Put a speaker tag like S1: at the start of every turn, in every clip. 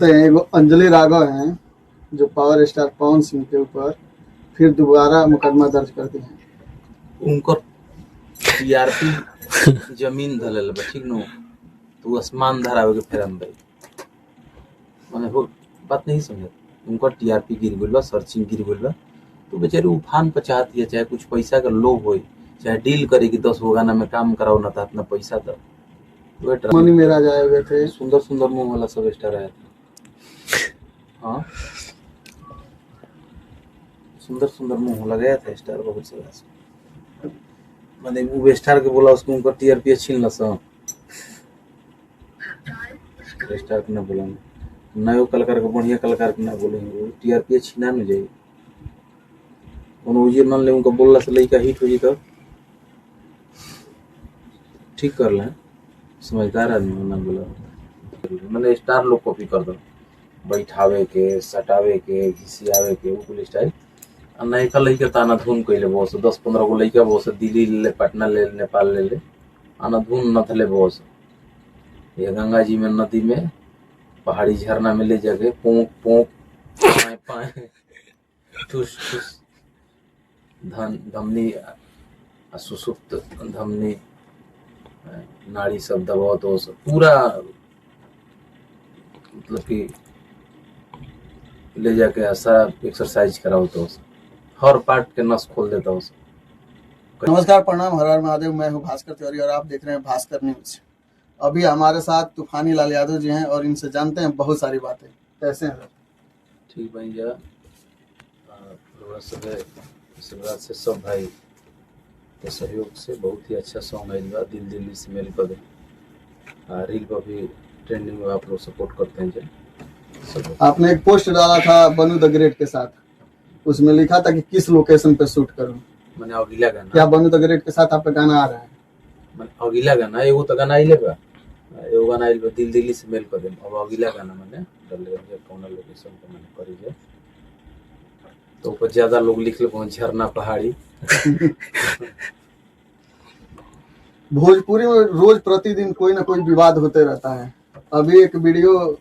S1: बोलते हैं वो अंजलि राघव हैं जो पावर स्टार पवन सिंह के ऊपर फिर दोबारा मुकदमा दर्ज कर दिए हैं।
S2: उनकर टीआरपी जमीन धलल बा, ठीक न, तो आसमान धरावे के फेरम भाई माने हो बात नहीं समझ। उनका टीआरपी गिर गइल बा, सर्चिंग गिर गइल बा, तो बेचारे उफान पर चाहती है, चाहे कुछ पैसा का लोभ हो, चाहे डील करे कि 10 गो गाना में काम कराओ ना था अपना पैसा दो।
S1: मनी मेरा जाए हुए थे,
S2: सुंदर सुंदर मुंह वाला सब स्टार आया था। हाँ, सुंदर सुंदर मुंह लगाया था स्टार बहुत सारा, माने वो स्टार के बोला उसको उनका टीआरपी छीन लसा स्टार के ना बोला, नयो कलाकार के बढ़िया कलाकार के ना बोलेंगे, टीआरपी छीना न जाए। उन्होंने मान ले उनका बोलला से लड़का हिट हो जी तो ठीक कर लें, समझदार आदमी ना बोला। मैंने स्टार लोग कॉपी कर दो, बैठावे के, सटावे के, घिसियावे के, वो कुल स्टाइल नयका लड़का ताना धूम कैले बहुत 10-15 गो लड़का बहुत दिल्ली ले, पटना ले, नेपाल ले आना धूम न थले बहुत। ये गंगा जी में नदी में पहाड़ी झरना में ले जाके पोंक पोंक पाए पाए ठुस ठुस धमनी सुसुप्त धमनी नाड़ी सब दबाओ तो पूरा मतलब कि ले जाके ऐसा एक्सरसाइज कराओ तो हर पार्ट के नस खोल देता हूँ।
S1: नमस्कार, प्रणाम, हर हर महादेव। मैं हूँ भास्कर तिवारी और आप देख रहे हैं भास्कर न्यूज। अभी हमारे साथ तूफानी लाल यादव जी हैं और इनसे जानते हैं बहुत सारी बातें। कैसे हैं?
S2: ठीक भाई जा शिवराज से सब भाई के सहयोग से बहुत ही अच्छा सॉन्ग आयल बा, दिल दिल्ली से मेल कर दे। रील पर भी ट्रेंडिंग में आप लोग सपोर्ट करते हैं।
S1: आपने एक पोस्ट डाला था बनू द ग्रेट के साथ, उसमें लिखा था कि किस लोकेशन पे शूट करूं।
S2: मैंने अगला गाना,
S1: क्या बनू द ग्रेट के साथ आपका गाना आ रहा है?
S2: मैंने अगला गाना एगो तो गाना आइले बा, एगो गाना आइल बा दिल दिल्ली से मेल कर दे। अब अगला गाना मैंने डाले कौन लोकेशन पे मैंने करी है, तो ऊपर ज्यादा लोग लिख ले पहुंच झरना पहाड़ी।
S1: भोजपुरी में रोज प्रतिदिन कोई ना कोई विवाद होते रहता है। अभी एक वीडियो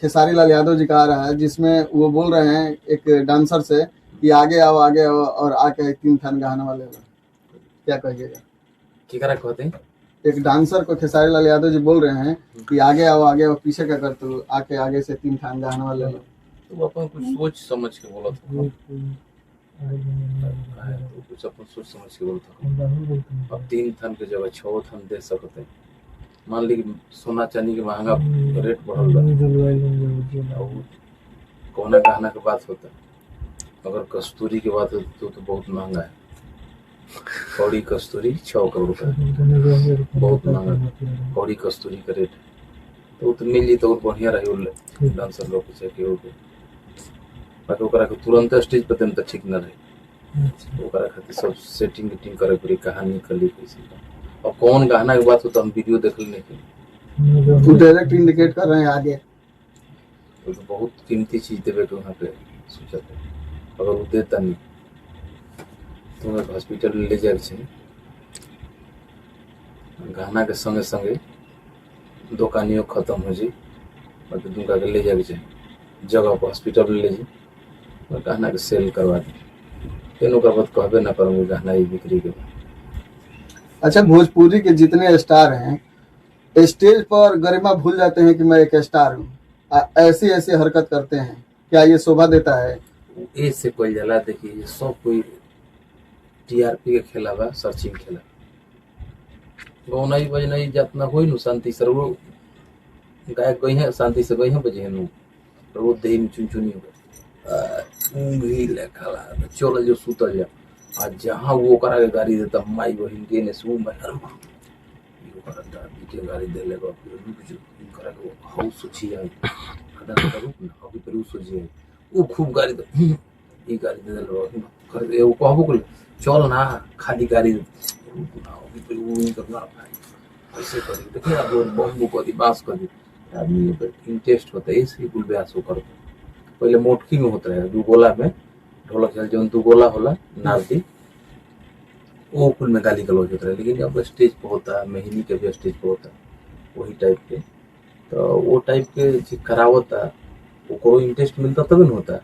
S1: खेसारी लाल यादव जी का आ रहा है जिसमें वो बोल रहे हैं एक डांसर से कि आगे आओ और आके 3 थान गाने वाले हो। क्या कहिएगा?
S2: क्या कहते हैं?
S1: एक डांसर को खेसारी लाल यादव जी बोल रहे हैं कि आगे आओ पीछे क्या कर तू, आके आगे से 3 थान गाने वाले हो।
S2: तो अपन कुछ सोच समझ के बोला था, कुछ अपन सोच समझ के बोला था। अब 3 थान के जगह 6 थान दे सकते। मान ली सोना चांदी के महंगा रेट बढ़ल बा, कौन गहना के बात होता है, अगर कस्तूरी की बात होती तो बहुत महंगा है। कौड़ी कस्तूरी 6 करोड़ रुपया, बहुत महंगा कौड़ी कस्तूरी का रेट। तो मिल जी तो बढ़िया रही डांसर लोग के बाकी ओकरा के तुरंत स्टेज पे देम तो ठीक न रही। ओकरा खातिर सब सेटिंग करे पड़ी, कहानी कली कैसे। और कौन गाना की बात हो तो हम वीडियो देख लेने के
S1: तू डायरेक्ट इंडिकेट कर रहे हैं आगे,
S2: तो बहुत कीमती चीज देवे के वहाँ पे सोचा था। अगर वो देता नहीं तो मैं हॉस्पिटल ले जाए गाना के संगे संगे दुकानियों खत्म हो जाए, बाकी दुका के ले जाए जगह पर हॉस्पिटल ले जाए और गहना के सेल करवा दी। तीनों का बात कहबे ना करूँगी गहना ही बिक्री के।
S1: अच्छा, भोजपुरी के जितने स्टार हैं स्टेज पर गरिमा भूल जाते हैं कि मैं एक स्टार हूँ, ऐसी ऐसी हरकत करते हैं, क्या ये शोभा देता है?
S2: इससे कोई जला देखिए सब कोई टीआरपी के खेला बा, सर्चिंग खेला गौना बजना जितना हो न शांति से वो गायक गई है, शांति से गई है बजे है वो देह में चुनचुनी हो चल जो सुतल जा आ जहाँ वो करा के गाड़ी देता माई बहन के ने सु गाड़ी दे ले करा के हाउस सोची है खदा करू अभी पर वो सोची है वो खूब गाड़ी दे ई गाड़ी दे ले कर वो कहबो कर चल ना खाली गाड़ी अभी पर वो करना भाई ऐसे कर देखिए आप बम्बू को दी बास कर दी आदमी पे इंटरेस्ट होता है इसलिए कुल ब्यास हो करते। पहले मोटकी में होता है 2 गोला में ढोलक चल जो 2 गोला होला नारदी वो कुल में गाली गलौज होता है, लेकिन अब स्टेज पे होता है, मेहनी के भी स्टेज पे होता है वही टाइप के तो वो टाइप के जे करावता ओकरो इंटरेस्ट मिलता तब न होता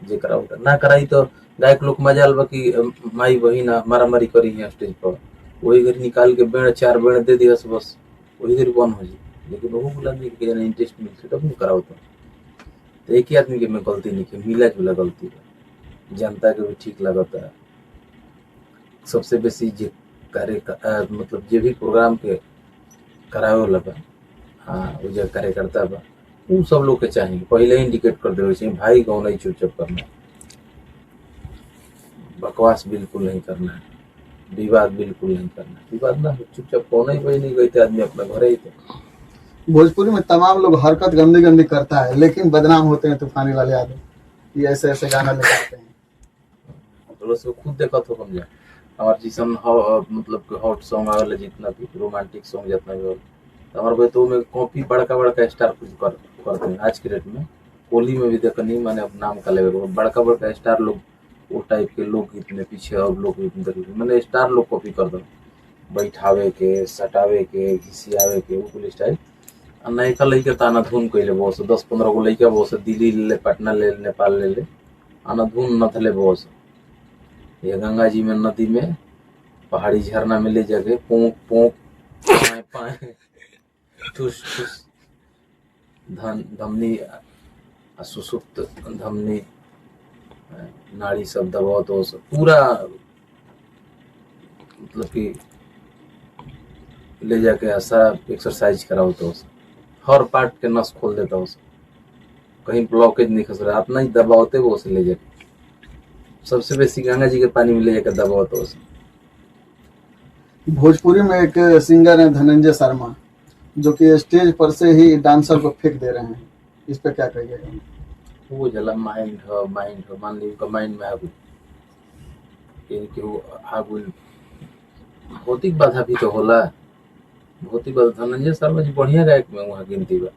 S2: जे करावता ना कराई तो गायक लोग मजाल बा कि माई बहिन मारा मारी करी है स्टेज पर वही घर निकाल के बेड़ 4 बेड़ दे दिया बस वही घर बन हो जी लेकिन वो बोला आदमी के जना इंटरेस्ट मिलते तब न करावता तो एक ही आदमी के में गलती नहीं की मिला जुला गलती बा जनता के भी ठीक लगता सबसे बेसी जे मतलब जे भी प्रोग्राम के करावे वाला बा हाँ वो जो कार्यकर्ता बा उ सब लोग के चाहिए पहले ही इंडिकेट कर देवे चाहिए भाई कौन नहीं चुपचाप करना बकवास बिल्कुल नहीं करना है विवाद बिल्कुल नहीं करना विवाद ना चुपचाप कौन ही भाई नहीं गए अपने अपना घर ही थे
S1: भोजपुरी में तमाम लोग हरकत गंदी गंदी करता है लेकिन बदनाम होते हैं तूफानी लाल यादव ये ऐसे ऐसे गाना लेके आते हैं
S2: तो उसको खुद देखा तो कम जा हमारे जिसन मतलब हॉट सॉन्ग आवेला जितना भी रोमांटिक सॉन्ग जितना भी हमारे भाई तो में कॉपी बड़का बड़का स्टार कुछ करते हैं आज के डेट में होली में भी देखनी मैंने अब नाम का लेवल बड़का बड़का स्टार लोग वो टाइप के लोग इतने पीछे और लोग इतने मैंने स्टार लोग कॉपी कर दो बैठावे के सटावे के घिसियावे के वो कुल स्टाइल नयका लैके तो अनाधुन कैले बहुत 10-15 गो लैका बहुत दिल्ली ले पटना ले नेपाल ले अनाधुन नथले बहुत ये गंगा जी में नदी में पहाड़ी झरना में ले जाके पोंक पोंक पाए पाए ठुस ठुस धमनी सुसुप्त धमनी नाड़ी सब दबाव तो पूरा मतलब कि ले जाके ऐसा एक्सरसाइज कराओ तो हर पार्ट के नस खोल देता उसे कहीं ब्लॉकेज नहीं खस रहा अपना ही दबावते वो उसे ले जाके सबसे बेसी गंगा जी के पानी में ले जाकर दबावता उसे
S1: भोजपुरी में एक सिंगर है धनंजय शर्मा जो कि स्टेज पर से ही डांसर को फेंक दे रहे हैं इस पे क्या कहिएगा
S2: वो जला माइंड मान ली उनका माइंड में आगुल आगुल भौतिक बाधा भी तो होला भौतिक बाधा धनंजय शर्मा जी बढ़िया गायक में वहाँ गिनती बा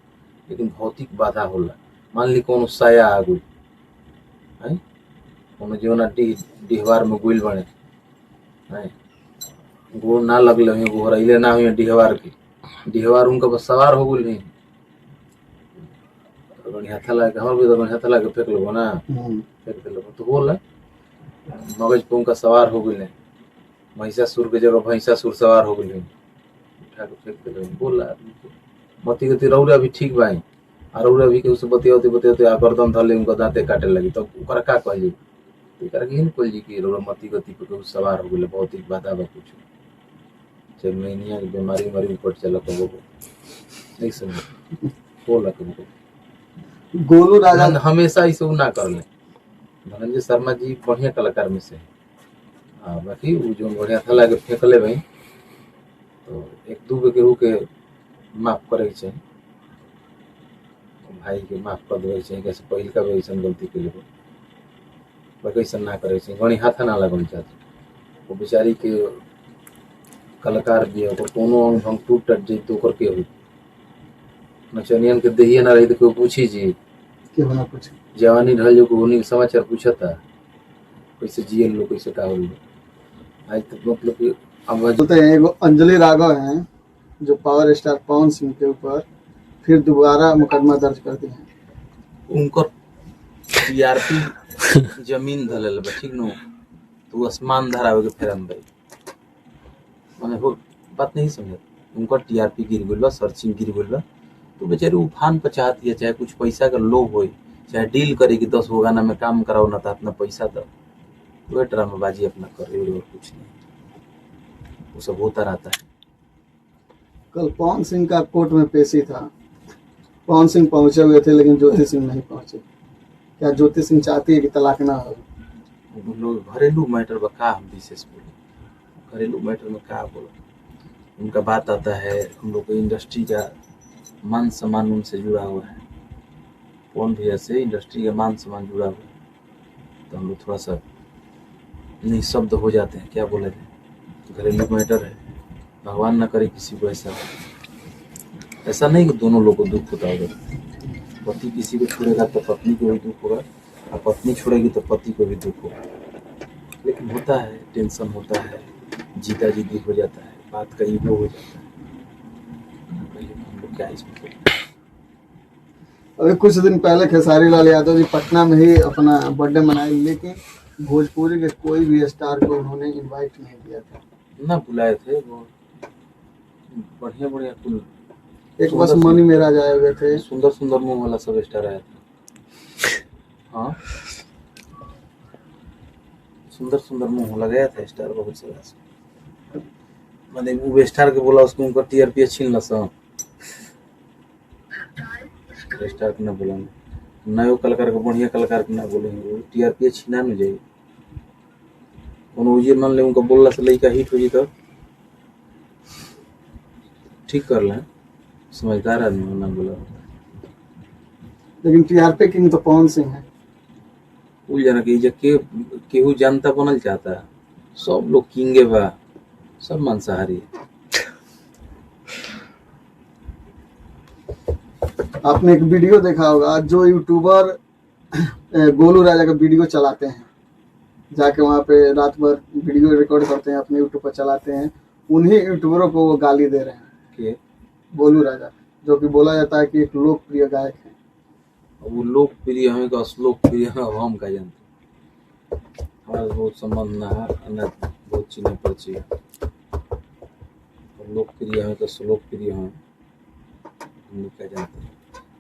S2: लेकिन भौतिक बाधा होला मान ली कौन साया आगुल है कोनो जीवना डिहवार में गुल बने है गोड़ ना लगले हुई गोहरैले ना हुई डिहवार उनका बस सवार हो गुल नहीं हाथ लगा हमर भी तो हाथ लगा फेंक लो ना फेंक दे तो होला मगज पे उनका सवार हो गए महिषासुर के जगह भैंसासुर सवार हो गए उठा के फेंक दे बोला मती गति रौरा भी ठीक बाई आ रौरा भी के उसे बतियाते आ गर्दन धले उनका दांते काटे लगी तो ओकरा का कहली एकरा के कोल जी की रौरा मती गति पे के सवार हो गए बहुत ही बाधा बा कुछ जे मैनिया की बीमारी मरी ऊपर चला तो वो नहीं समझ बोला तुमको
S1: गोलू राजा
S2: हमेशा ही सब ना कर ले धनंजय शर्मा जी बढ़िया कलाकार में से हाँ बाकी वो जो बढ़िया था लगे फेंक ले भाई तो एक दू के केहू के माफ करे के चाहिए भाई के माफ कर देवे चाहिए कैसे पहिल का भी ऐसा गलती के लिए बाकी ऐसा ना करे चाहिए गणी हाथ ना लगन चाहते वो बेचारी के कलाकार भी है कोनो अंग भंग टूट जाए तो करके हुई नचनियन के देहिए ना रही तो कोई पूछी जी
S1: क्यों ना कुछ
S2: जवानी ढल जो को समाचार पूछा था कैसे जिये लोग कैसे का हो आज तक मतलब कि अब
S1: बोलते हैं एगो अंजलि राघव हैं जो पावर स्टार पवन सिंह के ऊपर फिर दोबारा मुकदमा दर्ज कर दिए हैं
S2: उनको टीआरपी जमीन धलल बा ठीक नो तो आसमान धरावे के फेरन भाई माने वो बात नहीं समझ उनका टीआरपी गिर गइल बा सर्चिंग गिर गइल बा तो बेचारे उफान पर चाहती है चाहे कुछ पैसा का लोभ हो चाहे डील करे कि 10 गाना में काम कराओ ना तो अपना पैसा दो वो ड्रामाबाजी अपना कर रही और कुछ नहीं वो सब होता रहता है
S1: कल पवन सिंह का कोर्ट में पेशी था पवन सिंह पहुंचे हुए थे लेकिन ज्योति सिंह नहीं पहुंचे क्या ज्योति सिंह चाहती है कि तलाक ना हो
S2: लोग घरेलू मैटर में का हम विशेष बोले घरेलू मैटर में क्या बोलो उनका बात आता है हम लोग इंडस्ट्री का मान सम्मान उनसे जुड़ा हुआ है कौन भी ऐसे इंडस्ट्री का मान सम्मान जुड़ा हुआ है तो हम लोग थोड़ा सा निःशब्द हो जाते हैं क्या बोले घरेलू मैटर है भगवान ना करे किसी को ऐसा नहीं कि दोनों लोगों को दुख होता होगा पति किसी को छोड़ेगा तो पत्नी को भी दुख होगा और पत्नी छोड़ेगी तो पति को भी दुख होगा लेकिन होता है टेंशन होता है जीता जीती हो जाता है बात का ईगो हो जाता है हम लोग क्या इसमें
S1: अभी कुछ दिन पहले खेसारी लाल यादव जी पटना में ही अपना बर्थडे मनाए, लेकिन भोजपुरी के कोई भी स्टार को उन्होंने इनवाइट नहीं किया था।
S2: ना बुलाए थे वो, बढ़िया बढ़िया कुल
S1: एक बस मनी मेरा आए हुए थे।
S2: सुंदर सुंदर मुंह वाला सब स्टार आया था। हाँ, सुंदर सुंदर मुंह लगाया था स्टार बहुत सारा। मैंने वो स्टार के बोला उसको, उनका टीआरपी छीन ल सब स्टार के ना बोला, नयो कलाकार के बढ़िया कलाकार के ना बोले, टीआरपी छीना न जाए। कोनो उजिर मान ले उनका बोलला से लइका हिट हो जी तो ठीक कर लें, समझदार आदमी ना बोला।
S1: लेकिन टीआरपी किंग तो पवन सिंह है।
S2: उल जाना कि जे केहू जनता बनल चाहता है, सब लोग किंगे बा, सब मांसाहारी।
S1: आपने एक वीडियो देखा होगा, जो यूट्यूबर गोलू राजा का वीडियो चलाते हैं, जाके वहाँ पे रात भर वीडियो रिकॉर्ड करते हैं, अपने यूट्यूब पर चलाते हैं, उन्हीं यूट्यूबरों को वो गाली दे रहे हैं।
S2: के
S1: गोलू राजा, जो कि बोला जाता है कि एक लोकप्रिय गायक है।
S2: वो लोकप्रिय हमें का लोकप्रिय हम का जानते, हमारा बहुत संबंध ना है, अन्य बहुत चिन्ह परिचय। लोकप्रिय हमें का लोकप्रिय हम क्या जानते,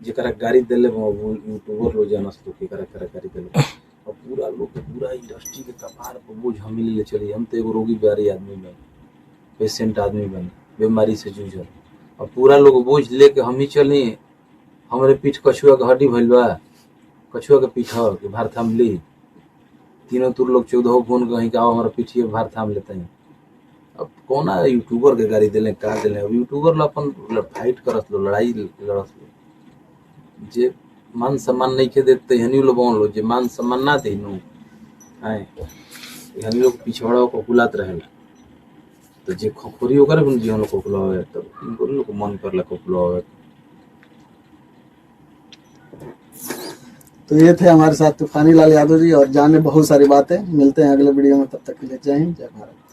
S2: जरा गाड़ी दिले यूट्यूबर लोग जानस लोग के करा गाड़ी दिले, और पूरा लोग पूरा इंडस्ट्री के कपार पर बोझ हम ले चली। हम तो एगो रोगी बीमारी आदमी बन, पेशेंट आदमी बन, बीमारी से जूझल, और पूरा लोग बोझ लेके हम ही चली। हमारे पीठ कछुआ के हड्डी भइल बा, कछुआ के पीठ के भार थाम ली, तीनों तुर लोग 14 फोन कहीं का हमारा पीठिए भार थाम लेते हैं। अब कौना यूट्यूबर के गाड़ी दिले का दिले, अब यूट्यूबर लो अपन फाइट करत लो, लड़ाई लड़त लो, जे मान सम्मान नहीं के देते हनी लोग बोल लो, जे मान सम्मान ना दे नु आए हनी लोग पिछवाड़ा को कुलात रहेला, तो जे खोखोरी ओकर भी जीवन को कुलावे, तो इनको लोग मन करला को कुलावे।
S1: तो ये थे हमारे साथ तूफानी लाल यादव जी, और जाने बहुत सारी बातें। मिलते हैं अगले वीडियो में, तब तक के लिए जय हिंद, जय भारत।